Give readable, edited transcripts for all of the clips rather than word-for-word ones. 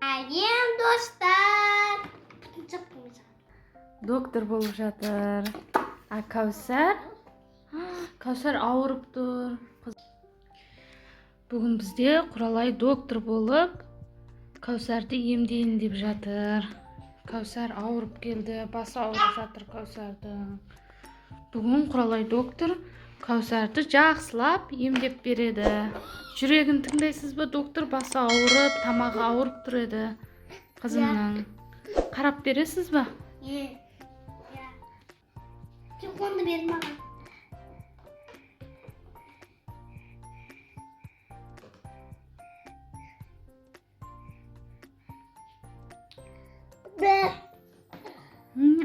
Сәлем достар. Доктор болып жатыр. А Кәусар? Кәусар ауырып тұр. Бүгін бізде Құралай доктор болып Кәусарды емдейін деп жатыр. Кәусар ауырып келді, басы ауырып жатыр Кәусардың. Бүгін Құралай доктор Кәусарды жақсылап емдеп береді. Жүрегін тыңдайсыз ба, доктор? Басы ауырып, тамағы ауырып тұр еді қызымның. Қарап бересіз ба? Телефонды берін маған.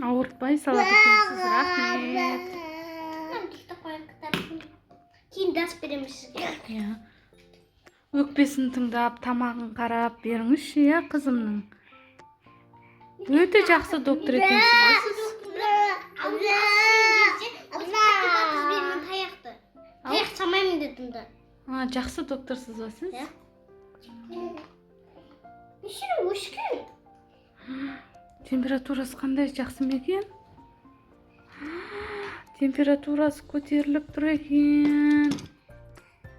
Ауыртпай салады екенсіз, рахмет. Кейін дәріс береміз сізге. Өкпесін тыңдап, тамағын қарап беріңізші, қызымның. Өте жақсы доктор екенсіз. Таяқ самаймын дедім да. Жақсы докторсыз ба сіз? Нешере өшкен? Температурасы қандай, жақсы ма екен? Температурасы көтеріліп тұр екен.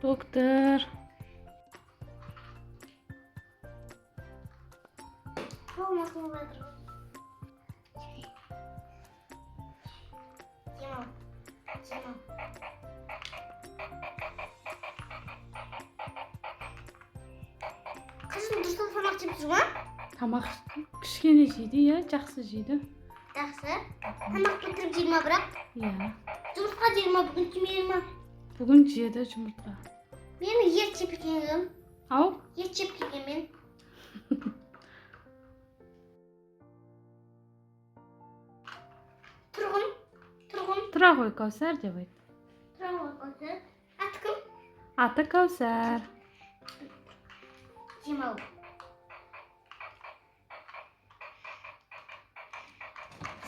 Доктор. Қызым дұрыстан тамақ жейсіз ба? Тамақ кішкене жейді, жақсы жейді. Жақсы. Тамақ бітіріп жейді ма бірақ? Жұмыртқа жейді ма, бүгін жемейді ма? Бүгін жеді жұмыртқа. Мен ет жеп келгенмін. Ау? Ет жеп келгенмін. Тұрғын. Тұра ғой, Кәусар деп айт. Тұра ғой, Кәусар. Аты кім? Аты Кәусар. Жемау.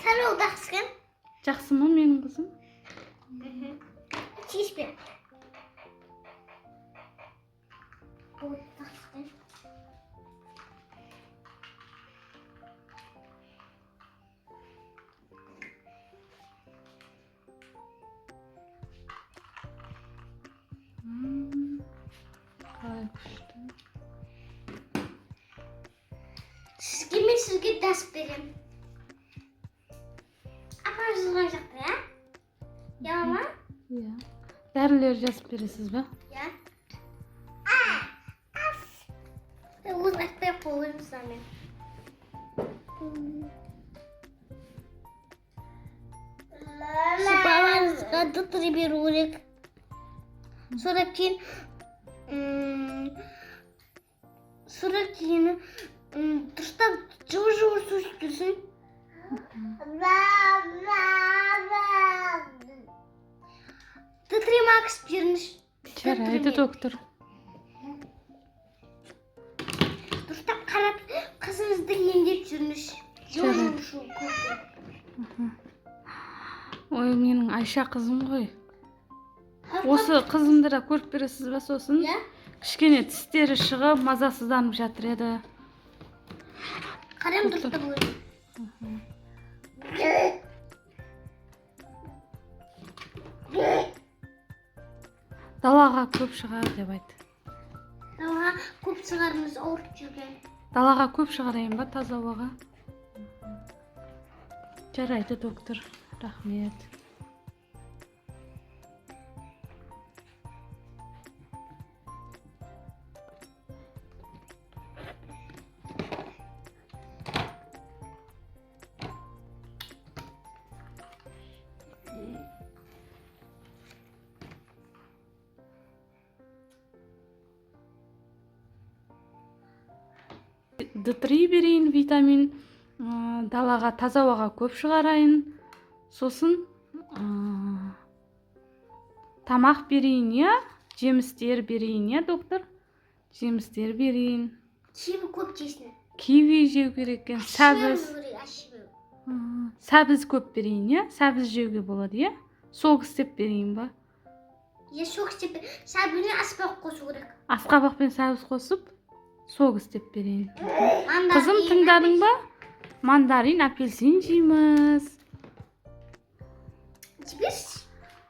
Сәл ол дақсыған? Жақсы ма менің қызым? Тиіспен. Ол дақсыған. Сізге дәс берем. Апам жылған жақта, я? Я, мама? Дәрілер жазып бересіз ба? Я. Өзін айтпай қойымыз мен. Балаңызға доктор беру керек. Содан кейін дұрыстап жылы-жылы су ішкізсін. Тетримакс беріңіз. Жарайды, доктор. Дұрыстап қарап, қызыңызды емдеп жүріңіз. Ой, менің Айша қызым ғой. Осы қызымды да көріп бересіз ба сосын? Кішкене тістері шығып, мазасызданып жатыр еді. Қарам дұрыстап өз. Далаға көп шығар деп айт. Далаға көп шығарымыз ауырып жүрген. Далаға көп шығарайын ба, таза ауаға? Жарайды, доктор. Рахмет. D3 берейін, витамин. Далаға таза ауаға көп шығарайын. Сосын тамақ берейін, я? Жемістер берейін, доктор? Жемістер берейін. Киви көп жейсің. Киви жеу керек екен, сәбіз. Сәбіз көп берейін, я? Сәбіз жеуге болады, я? Соғыс істеп берейін ба? Соғыс істеп, сәбізіне асқабақ қосу керек. Асқабақпен сәбіз қосып, сок істеп берейін. Mandarin. Қызым, тыңдадың ба? Мандарин, апельсин жейміз. Жіберші.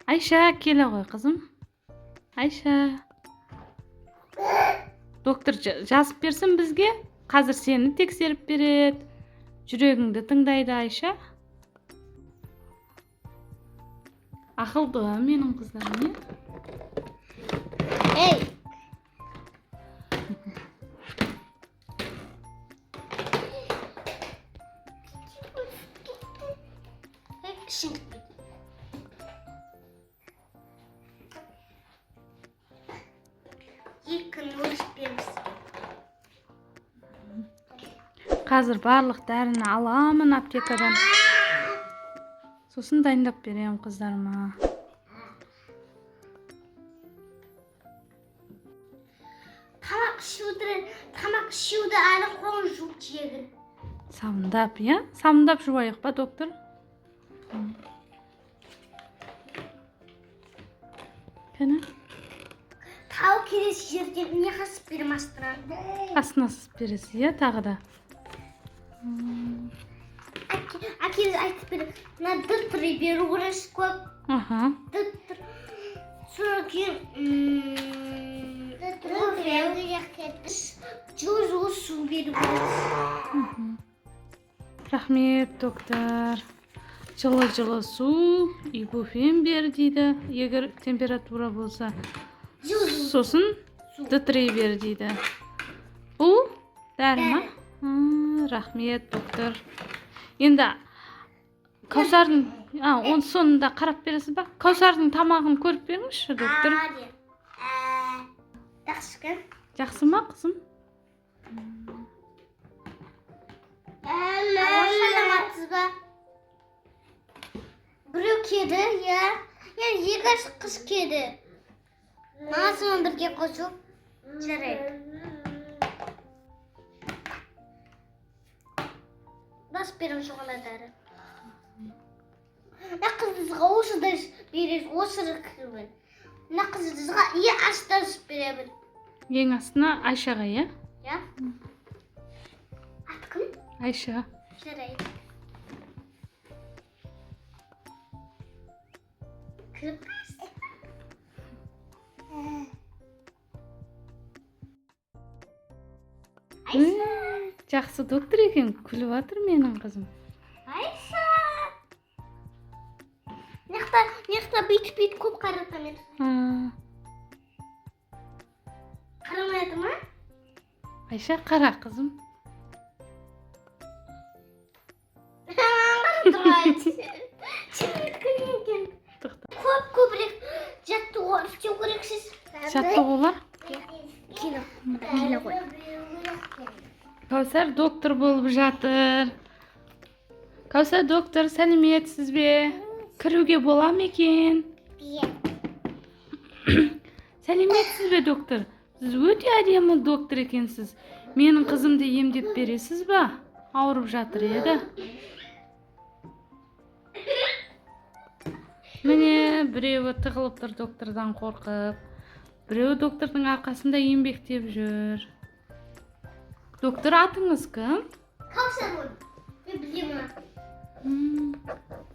Айша, келе ғой, қызым. Айша. Доктор жазып берсін бізге. Қазір сені тексеріп береді. Жүрегіңді тыңдайды, Айша. Ақылды менің қыздарым, Ей. İşin gitmedi. Yakın өлшеп береміз. Қазір барлық дәріні аламын аптекадан. Сосын дайындап беремін қыздарыма. Тамақ ішуді әлі қолын жуып жегін. Сабындап, Сабындап жуайық па, доктор? Кәне? Тау келесі жерде не қасып берем астынан? Астына сызып бересіз, тағы да. Әкелі айтып берем. Мына дұттыры беру көресіз көп. Дұттыр. Содан кейін жылы су беру көресіз. Рахмет, доктор. Жылы су, ибуфен бер дейді, егер температура болса. Сосын дұттыры бер дейді. Бұл дәрі ма? Рахмет, доктор. Енді Каусардың, оның соңында қарап бересіз ба? Каусардың тамағын көріп беріңізші, доктор. Жақсы. Жақсы ма, қызым? Саламатсыз ба? Біреу кеді, екі қыз кеді. Мағазымен бірге қосу жарайды. Бас берем шоколадары. Мына қызыңызға осыда бересіз, осыны кірмін. Мына қызыңызға астан беремін. Ең астына Айшаға, Я? Аты кім? Айша. Жарайды. Кіріп Айша. Жақсы доктор екен, күліп жатыр менің қызым. Айша. Неқта бүйтіп көп қаратамын. Қарамайды ма? Айша, қара қызым. Қаратырайды. Шынымен екен. Көбірек жаттығу істеу керексіз. Жаттығулар? Келе ғой. Каусар доктор болып жатыр. Каусар доктор, сәлеметсіз бе? Кіруге бола ма екен? Сәлеметсіз бе, доктор? Сіз өте әдемі доктор екенсіз. Менің қызымды емдеп бересіз ба? Ауырып жатыр еді. Міне, біреуі тығылып тұр доктордан қорқып. Біреуі доктордың арқасында еңбектеп жүр. Доктор, атыңыз кім? Каусар ғой. Мен білемін.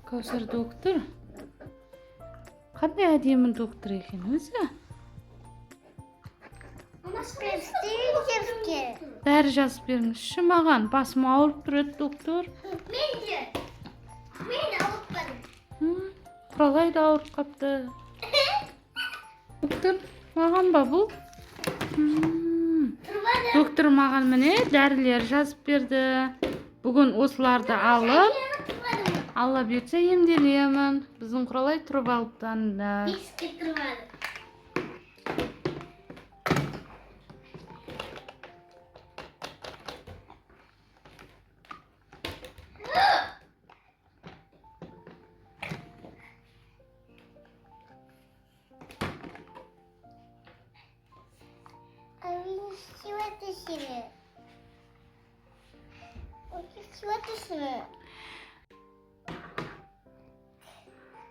Каусар доктор. Қандай әдемі доктор екен өзі? Дәрі жазып беріңізші маған. Басым ауырып тұрады, доктор. Мен ауырып барым. Құралай да ауырып қапты. Доктор, маған ба бұл? Доктор маған міне дәрілер жазып берді. Бүгін осыларды алып, Алла берсе емделемін. Біздің Құралай тұрып алыптан да. Бесікке тұрмады.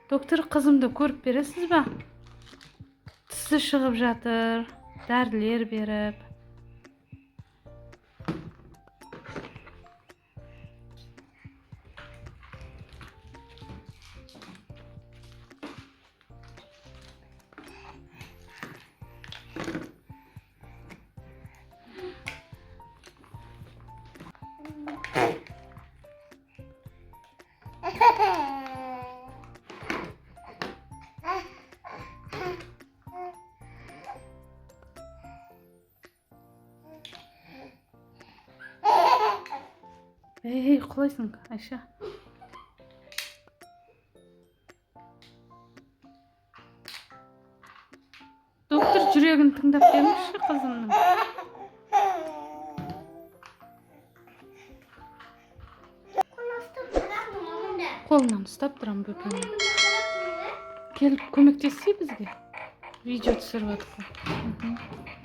Доктор, қызымды көріп бересіз ба? Тісі шығып жатыр, дәрілер беріп. Ey, құлайсың, Айша. Доктор жүрегін тыңдап келіңізші қызымның. Қолынан ұстап тұрам бөпенің. Келіп көмектессе бізге. Видео түсіріп жатыр.